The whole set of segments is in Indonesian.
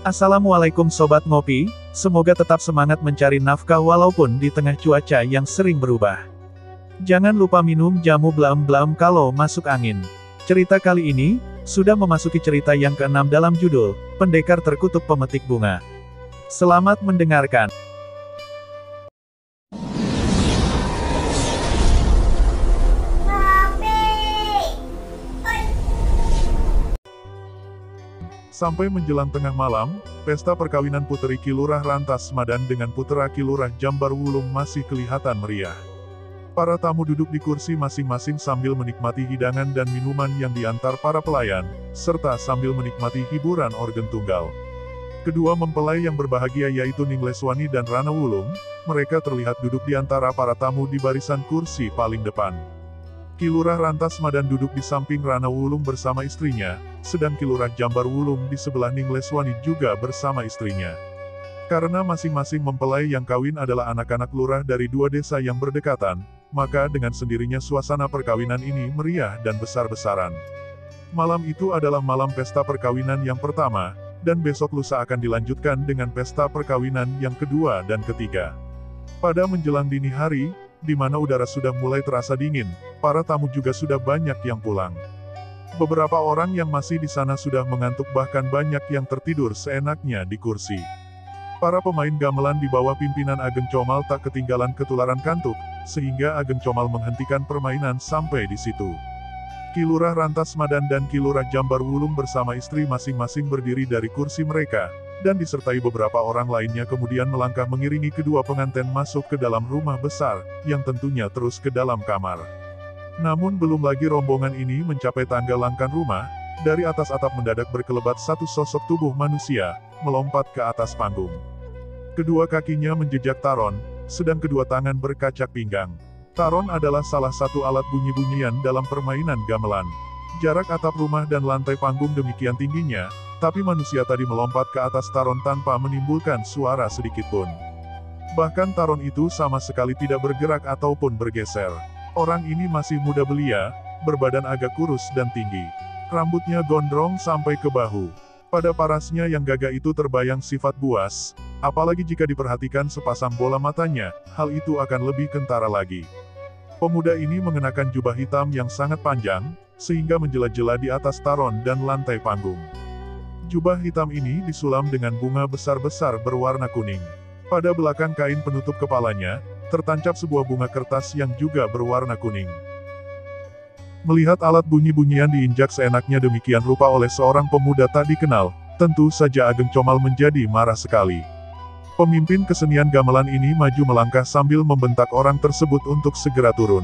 Assalamualaikum Sobat Ngopi, semoga tetap semangat mencari nafkah walaupun di tengah cuaca yang sering berubah. Jangan lupa minum jamu blam-blam kalau masuk angin. Cerita kali ini, sudah memasuki cerita yang ke-6 dalam judul, Pendekar Terkutuk Pemetik Bunga. Selamat mendengarkan. Sampai menjelang tengah malam, pesta perkawinan Puteri Ki Lurah Rantas Madan dengan Putera Ki Lurah Jambar Wulung masih kelihatan meriah. Para tamu duduk di kursi masing-masing sambil menikmati hidangan dan minuman yang diantar para pelayan, serta sambil menikmati hiburan organ tunggal. Kedua mempelai yang berbahagia yaitu Ning Leswani dan Rana Wulung, mereka terlihat duduk di antara para tamu di barisan kursi paling depan. Ki Lurah Rantas Madan duduk di samping Rana Wulung bersama istrinya, sedang Ki Lurah Jambar Wulung di sebelah Ning Leswani juga bersama istrinya. Karena masing-masing mempelai yang kawin adalah anak-anak lurah dari dua desa yang berdekatan, maka dengan sendirinya suasana perkawinan ini meriah dan besar-besaran. Malam itu adalah malam pesta perkawinan yang pertama, dan besok lusa akan dilanjutkan dengan pesta perkawinan yang kedua dan ketiga. Pada menjelang dini hari, di mana udara sudah mulai terasa dingin, para tamu juga sudah banyak yang pulang. Beberapa orang yang masih di sana sudah mengantuk bahkan banyak yang tertidur seenaknya di kursi. Para pemain gamelan di bawah pimpinan Ageng Comal tak ketinggalan ketularan kantuk, sehingga Ageng Comal menghentikan permainan sampai di situ. Ki Lurah Rantas Madan dan Ki Lurah Jambar Wulung bersama istri masing-masing berdiri dari kursi mereka, dan disertai beberapa orang lainnya kemudian melangkah mengiringi kedua pengantin masuk ke dalam rumah besar, yang tentunya terus ke dalam kamar. Namun belum lagi rombongan ini mencapai tangga langkan rumah, dari atas atap mendadak berkelebat satu sosok tubuh manusia, melompat ke atas panggung. Kedua kakinya menjejak taron, sedang kedua tangan berkacak pinggang. Taron adalah salah satu alat bunyi-bunyian dalam permainan gamelan. Jarak atap rumah dan lantai panggung demikian tingginya, tapi manusia tadi melompat ke atas taron tanpa menimbulkan suara sedikitpun. Bahkan taron itu sama sekali tidak bergerak ataupun bergeser. Orang ini masih muda belia, berbadan agak kurus dan tinggi. Rambutnya gondrong sampai ke bahu. Pada parasnya yang gagah itu terbayang sifat buas, apalagi jika diperhatikan sepasang bola matanya, hal itu akan lebih kentara lagi. Pemuda ini mengenakan jubah hitam yang sangat panjang, sehingga menjela-jela di atas taron dan lantai panggung. Jubah hitam ini disulam dengan bunga besar-besar berwarna kuning. Pada belakang kain penutup kepalanya, tertancap sebuah bunga kertas yang juga berwarna kuning. Melihat alat bunyi-bunyian diinjak seenaknya demikian rupa oleh seorang pemuda tak dikenal, tentu saja Ageng Comal menjadi marah sekali. Pemimpin kesenian gamelan ini maju melangkah sambil membentak orang tersebut untuk segera turun.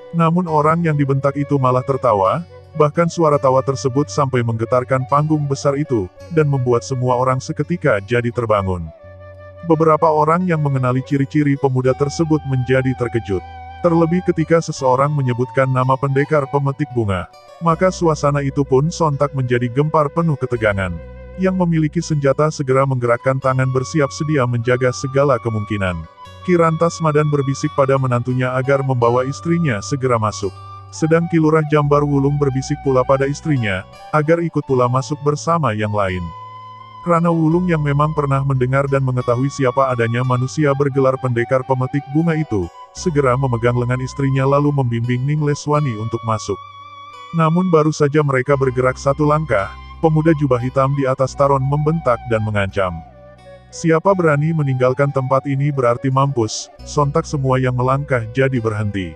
Namun orang yang dibentak itu malah tertawa, bahkan suara tawa tersebut sampai menggetarkan panggung besar itu, dan membuat semua orang seketika jadi terbangun. Beberapa orang yang mengenali ciri-ciri pemuda tersebut menjadi terkejut. Terlebih ketika seseorang menyebutkan nama pendekar pemetik bunga. Maka suasana itu pun sontak menjadi gempar penuh ketegangan. Yang memiliki senjata segera menggerakkan tangan bersiap sedia menjaga segala kemungkinan. Ki Rantas Madan berbisik pada menantunya agar membawa istrinya segera masuk. Sedang Ki Lurah Jambar Wulung berbisik pula pada istrinya, agar ikut pula masuk bersama yang lain. Rana Wulung yang memang pernah mendengar dan mengetahui siapa adanya manusia bergelar pendekar pemetik bunga itu, segera memegang lengan istrinya lalu membimbing Ning Leswani untuk masuk. Namun baru saja mereka bergerak satu langkah, pemuda jubah hitam di atas taron membentak dan mengancam. Siapa berani meninggalkan tempat ini berarti mampus, sontak semua yang melangkah jadi berhenti.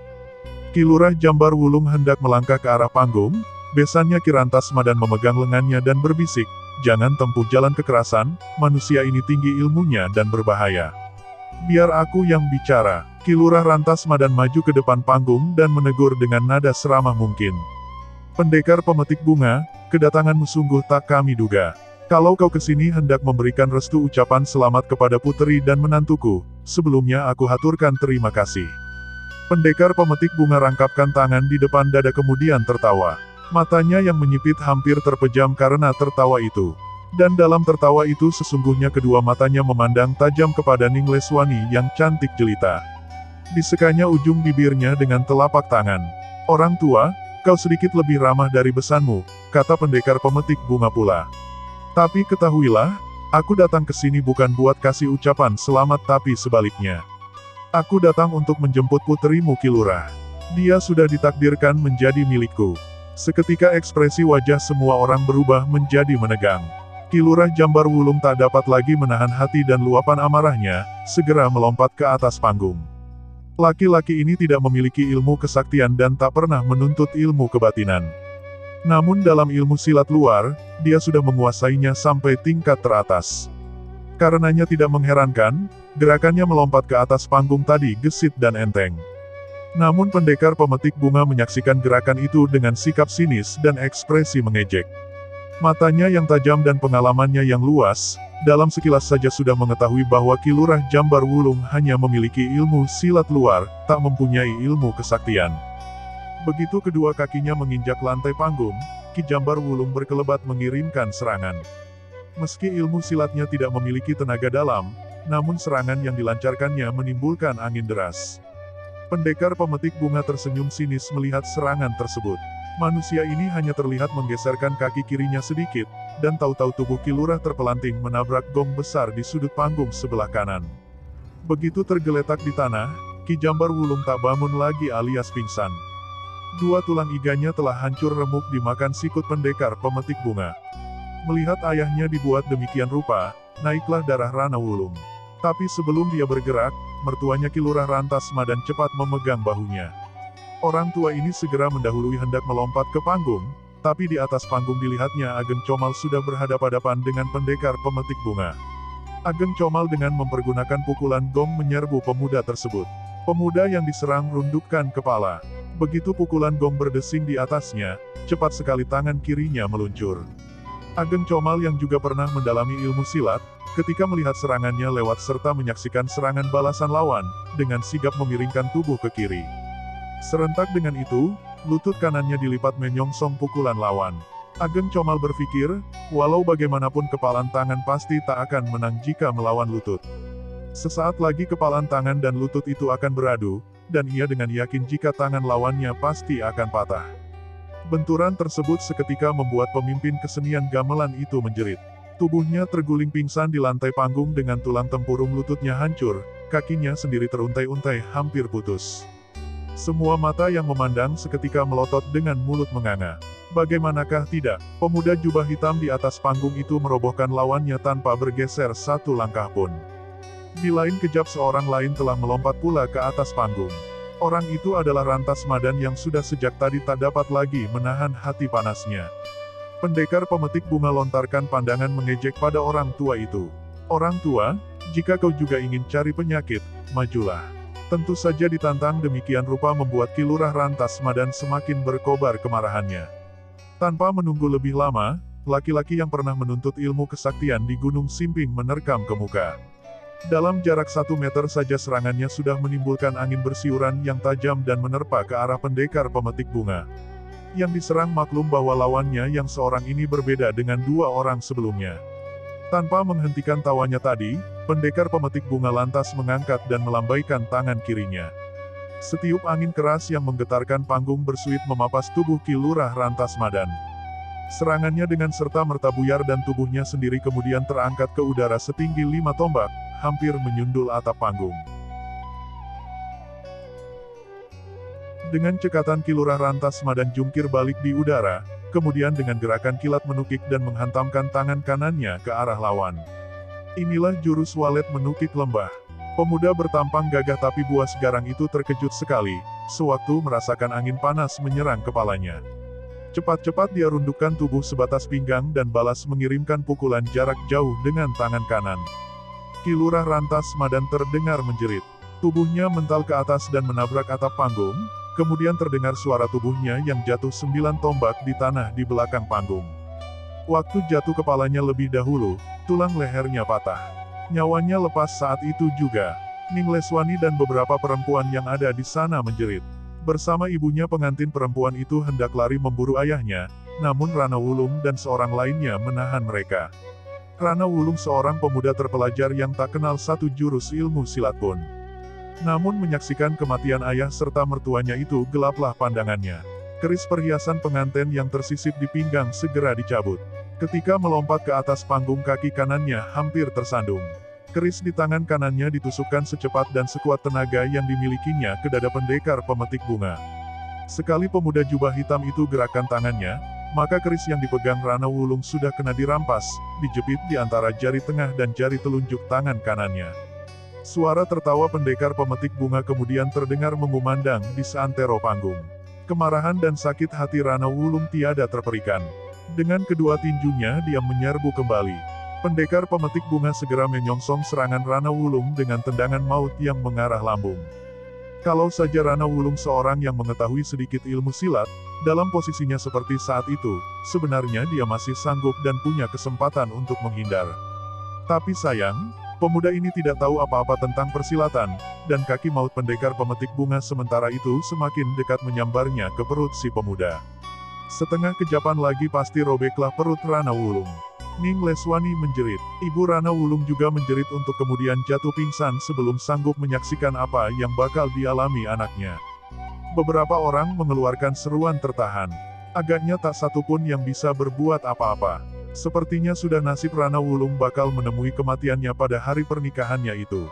Ki Lurah Jambar Wulung hendak melangkah ke arah panggung, besannya Ki Rantas Madan memegang lengannya dan berbisik, jangan tempuh jalan kekerasan, manusia ini tinggi ilmunya dan berbahaya. Biar aku yang bicara. Ki Lurah Rantas Madan maju ke depan panggung dan menegur dengan nada seramah mungkin. Pendekar pemetik bunga, kedatanganmu sungguh tak kami duga. Kalau kau kesini hendak memberikan restu ucapan selamat kepada puteri dan menantuku, sebelumnya aku haturkan terima kasih. Pendekar pemetik bunga rangkapkan tangan di depan dada kemudian tertawa. Matanya yang menyipit hampir terpejam karena tertawa itu. Dan dalam tertawa itu sesungguhnya kedua matanya memandang tajam kepada Ning Leswani yang cantik jelita. Disekanya ujung bibirnya dengan telapak tangan. Orang tua, kau sedikit lebih ramah dari besanmu, kata pendekar pemetik bunga pula. Tapi ketahuilah, Aku datang ke sini bukan buat kasih ucapan selamat tapi sebaliknya. Aku datang untuk menjemput puterimu Ki Lurah. Dia sudah ditakdirkan menjadi milikku. Seketika ekspresi wajah semua orang berubah menjadi menegang. Ki Lurah Jambar Wulung tak dapat lagi menahan hati dan luapan amarahnya, segera melompat ke atas panggung. Laki-laki ini tidak memiliki ilmu kesaktian dan tak pernah menuntut ilmu kebatinan. Namun dalam ilmu silat luar, dia sudah menguasainya sampai tingkat teratas. Karenanya tidak mengherankan, gerakannya melompat ke atas panggung tadi gesit dan enteng. Namun pendekar pemetik bunga menyaksikan gerakan itu dengan sikap sinis dan ekspresi mengejek. Matanya yang tajam dan pengalamannya yang luas, dalam sekilas saja sudah mengetahui bahwa Ki Lurah Jambar Wulung hanya memiliki ilmu silat luar, tak mempunyai ilmu kesaktian. Begitu kedua kakinya menginjak lantai panggung, Ki Jambar Wulung berkelebat mengirimkan serangan. Meski ilmu silatnya tidak memiliki tenaga dalam, namun serangan yang dilancarkannya menimbulkan angin deras. Pendekar pemetik bunga tersenyum sinis melihat serangan tersebut. Manusia ini hanya terlihat menggeserkan kaki kirinya sedikit, dan tahu-tahu tubuh Ki Lurah terpelanting menabrak gong besar di sudut panggung sebelah kanan. Begitu tergeletak di tanah, Ki Jambar Wulung tak bangun lagi alias pingsan. Dua tulang iganya telah hancur remuk dimakan sikut pendekar pemetik bunga. Melihat ayahnya dibuat demikian rupa, naiklah darah Rana Wulung. Tapi sebelum dia bergerak, mertuanya Ki Lurah Rantas Madan cepat memegang bahunya. Orang tua ini segera mendahului hendak melompat ke panggung, tapi di atas panggung dilihatnya Ageng Comal sudah berhadapan-hadapan dengan pendekar pemetik bunga. Ageng Comal dengan mempergunakan pukulan gong menyerbu pemuda tersebut. Pemuda yang diserang rundukkan kepala. Begitu pukulan gong berdesing di atasnya, cepat sekali tangan kirinya meluncur. Ageng Comal yang juga pernah mendalami ilmu silat, ketika melihat serangannya lewat serta menyaksikan serangan balasan lawan, dengan sigap memiringkan tubuh ke kiri. Serentak dengan itu, lutut kanannya dilipat menyongsong pukulan lawan. Ageng Comal berpikir, walau bagaimanapun kepalan tangan pasti tak akan menang jika melawan lutut. Sesaat lagi kepalan tangan dan lutut itu akan beradu, dan ia dengan yakin jika tangan lawannya pasti akan patah. Benturan tersebut seketika membuat pemimpin kesenian gamelan itu menjerit. Tubuhnya terguling pingsan di lantai panggung dengan tulang tempurung lututnya hancur, kakinya sendiri teruntai-untai hampir putus. Semua mata yang memandang seketika melotot dengan mulut menganga. Bagaimanakah tidak, pemuda jubah hitam di atas panggung itu merobohkan lawannya tanpa bergeser satu langkah pun. Di lain kejap seorang lain telah melompat pula ke atas panggung. Orang itu adalah Rantas Madan yang sudah sejak tadi tak dapat lagi menahan hati panasnya. Pendekar pemetik bunga lontarkan pandangan mengejek pada orang tua itu. Orang tua, jika kau juga ingin cari penyakit, majulah. Tentu saja ditantang demikian rupa membuat Ki Lurah Rantas Madan semakin berkobar kemarahannya. Tanpa menunggu lebih lama, laki-laki yang pernah menuntut ilmu kesaktian di Gunung Simping menerkam ke muka. Dalam jarak 1 meter saja serangannya sudah menimbulkan angin bersiuran yang tajam dan menerpa ke arah pendekar pemetik bunga. Yang diserang maklum bahwa lawannya yang seorang ini berbeda dengan dua orang sebelumnya. Tanpa menghentikan tawanya tadi, pendekar pemetik bunga lantas mengangkat dan melambaikan tangan kirinya. Setiup angin keras yang menggetarkan panggung bersuit memapas tubuh Ki Lurah Rantas Madan. Serangannya dengan serta-merta buyar dan tubuhnya sendiri kemudian terangkat ke udara setinggi 5 tombak, hampir menyundul atap panggung. Dengan cekatan Ki Lurah Rantas Madan jungkir balik di udara, kemudian dengan gerakan kilat menukik dan menghantamkan tangan kanannya ke arah lawan. Inilah jurus walet menukik lembah. Pemuda bertampang gagah tapi buas garang itu terkejut sekali, sewaktu merasakan angin panas menyerang kepalanya. Cepat-cepat dia rundukkan tubuh sebatas pinggang dan balas mengirimkan pukulan jarak jauh dengan tangan kanan. Ki Lurah Rantas Madan terdengar menjerit. Tubuhnya mental ke atas dan menabrak atap panggung, kemudian terdengar suara tubuhnya yang jatuh 9 tombak di tanah di belakang panggung. Waktu jatuh kepalanya lebih dahulu, tulang lehernya patah. Nyawanya lepas saat itu juga. Ning Leswani dan beberapa perempuan yang ada di sana menjerit. Bersama ibunya pengantin perempuan itu hendak lari memburu ayahnya, namun Rana Wulung dan seorang lainnya menahan mereka. Rana Wulung seorang pemuda terpelajar yang tak kenal satu jurus ilmu silat pun. Namun menyaksikan kematian ayah serta mertuanya itu gelaplah pandangannya. Keris perhiasan pengantin yang tersisip di pinggang segera dicabut. Ketika melompat ke atas panggung, kaki kanannya hampir tersandung. Keris di tangan kanannya ditusukkan secepat dan sekuat tenaga yang dimilikinya ke dada pendekar pemetik bunga. Sekali pemuda jubah hitam itu gerakkan tangannya, maka keris yang dipegang Rana Wulung sudah kena dirampas, dijepit di antara jari tengah dan jari telunjuk tangan kanannya. Suara tertawa pendekar pemetik bunga kemudian terdengar mengumandang di seantero panggung. Kemarahan dan sakit hati Rana Wulung tiada terperikan. Dengan kedua tinjunya dia menyerbu kembali. Pendekar pemetik bunga segera menyongsong serangan Rana Wulung dengan tendangan maut yang mengarah lambung. Kalau saja Rana Wulung seorang yang mengetahui sedikit ilmu silat, dalam posisinya seperti saat itu, sebenarnya dia masih sanggup dan punya kesempatan untuk menghindar. Tapi sayang, pemuda ini tidak tahu apa-apa tentang persilatan, dan kaki maut pendekar pemetik bunga sementara itu semakin dekat menyambarnya ke perut si pemuda. Setengah kejapan lagi pasti robeklah perut Rana Wulung. Ning Leswani menjerit. Ibu Rana Wulung juga menjerit untuk kemudian jatuh pingsan sebelum sanggup menyaksikan apa yang bakal dialami anaknya. Beberapa orang mengeluarkan seruan tertahan. Agaknya tak satu pun yang bisa berbuat apa-apa. Sepertinya sudah nasib Rana Wulung bakal menemui kematiannya pada hari pernikahannya itu.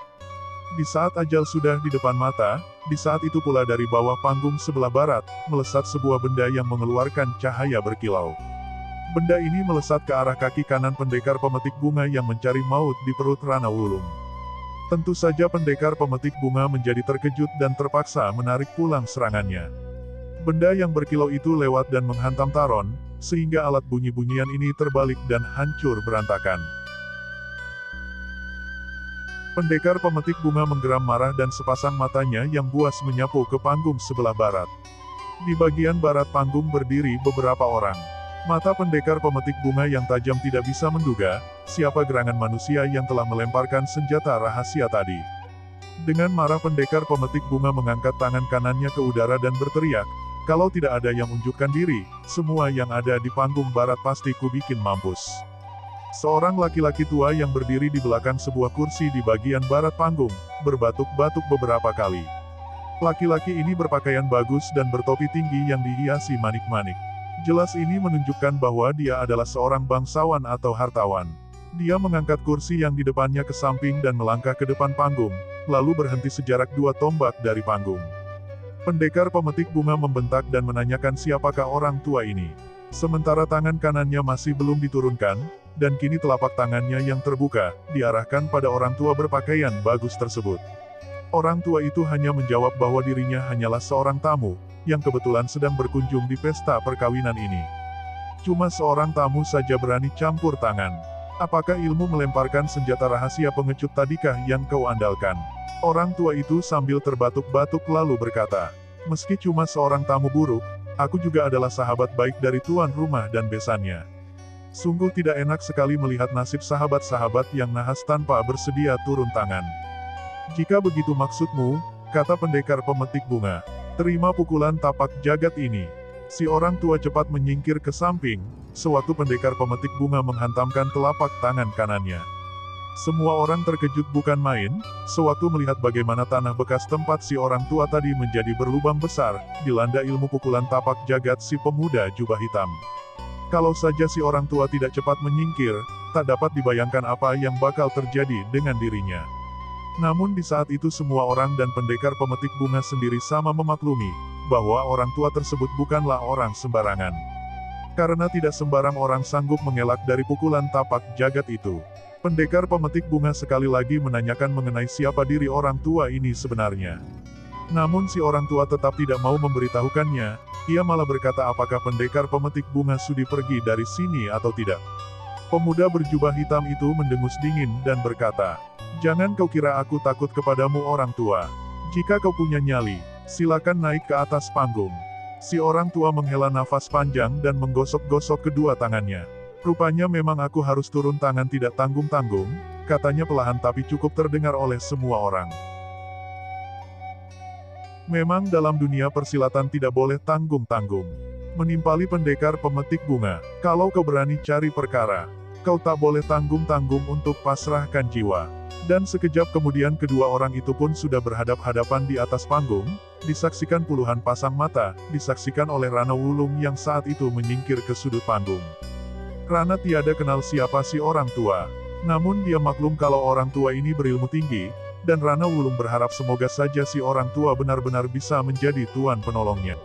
Di saat ajal sudah di depan mata, di saat itu pula dari bawah panggung sebelah barat, melesat sebuah benda yang mengeluarkan cahaya berkilau. Benda ini melesat ke arah kaki kanan pendekar pemetik bunga yang mencari maut di perut Rana Wulung. Tentu saja pendekar pemetik bunga menjadi terkejut dan terpaksa menarik pulang serangannya. Benda yang berkilau itu lewat dan menghantam Taron, sehingga alat bunyi-bunyian ini terbalik dan hancur berantakan. Pendekar pemetik bunga menggeram marah dan sepasang matanya yang buas menyapu ke panggung sebelah barat. Di bagian barat panggung berdiri beberapa orang. Mata pendekar pemetik bunga yang tajam tidak bisa menduga, siapa gerangan manusia yang telah melemparkan senjata rahasia tadi. Dengan marah pendekar pemetik bunga mengangkat tangan kanannya ke udara dan berteriak, "Kalau tidak ada yang unjukkan diri, semua yang ada di panggung barat pasti kubikin mampus." Seorang laki-laki tua yang berdiri di belakang sebuah kursi di bagian barat panggung, berbatuk-batuk beberapa kali. Laki-laki ini berpakaian bagus dan bertopi tinggi yang dihiasi manik-manik. Jelas ini menunjukkan bahwa dia adalah seorang bangsawan atau hartawan. Dia mengangkat kursi yang di depannya ke samping dan melangkah ke depan panggung, lalu berhenti sejarak 2 tombak dari panggung. Pendekar pemetik bunga membentak dan menanyakan siapakah orang tua ini. Sementara tangan kanannya masih belum diturunkan, dan kini telapak tangannya yang terbuka, diarahkan pada orang tua berpakaian bagus tersebut. Orang tua itu hanya menjawab bahwa dirinya hanyalah seorang tamu, yang kebetulan sedang berkunjung di pesta perkawinan ini. Cuma seorang tamu saja berani campur tangan. Apakah ilmu melemparkan senjata rahasia pengecut tadikah yang kau andalkan? Orang tua itu sambil terbatuk-batuk lalu berkata, "Meski cuma seorang tamu buruk, aku juga adalah sahabat baik dari tuan rumah dan besannya. Sungguh tidak enak sekali melihat nasib sahabat-sahabat yang nahas tanpa bersedia turun tangan. Jika begitu maksudmu," kata pendekar pemetik bunga, "terima pukulan tapak jagat ini." Si orang tua cepat menyingkir ke samping, sewaktu pendekar pemetik bunga menghantamkan telapak tangan kanannya. Semua orang terkejut bukan main, sewaktu melihat bagaimana tanah bekas tempat si orang tua tadi menjadi berlubang besar, dilanda ilmu pukulan tapak jagat si pemuda jubah hitam. Kalau saja si orang tua tidak cepat menyingkir, tak dapat dibayangkan apa yang bakal terjadi dengan dirinya. Namun di saat itu semua orang dan pendekar pemetik bunga sendiri sama memaklumi, bahwa orang tua tersebut bukanlah orang sembarangan. Karena tidak sembarang orang sanggup mengelak dari pukulan tapak jagat itu. Pendekar pemetik bunga sekali lagi menanyakan mengenai siapa diri orang tua ini sebenarnya. Namun si orang tua tetap tidak mau memberitahukannya, ia malah berkata apakah pendekar pemetik bunga sudi pergi dari sini atau tidak. Pemuda berjubah hitam itu mendengus dingin dan berkata, "Jangan kau kira aku takut kepadamu orang tua. Jika kau punya nyali, silakan naik ke atas panggung." Si orang tua menghela nafas panjang dan menggosok-gosok kedua tangannya. "Rupanya memang aku harus turun tangan tidak tanggung-tanggung," katanya perlahan tapi cukup terdengar oleh semua orang. Memang dalam dunia persilatan tidak boleh tanggung-tanggung. Menimpali pendekar pemetik bunga, kalau kau berani cari perkara, kau tak boleh tanggung-tanggung untuk pasrahkan jiwa. Dan sekejap kemudian kedua orang itu pun sudah berhadap-hadapan di atas panggung, disaksikan puluhan pasang mata, disaksikan oleh Rana Wulung yang saat itu menyingkir ke sudut panggung. Rana tiada kenal siapa si orang tua. Namun dia maklum kalau orang tua ini berilmu tinggi, dan Rana Wulung berharap semoga saja si orang tua benar-benar bisa menjadi tuan penolongnya.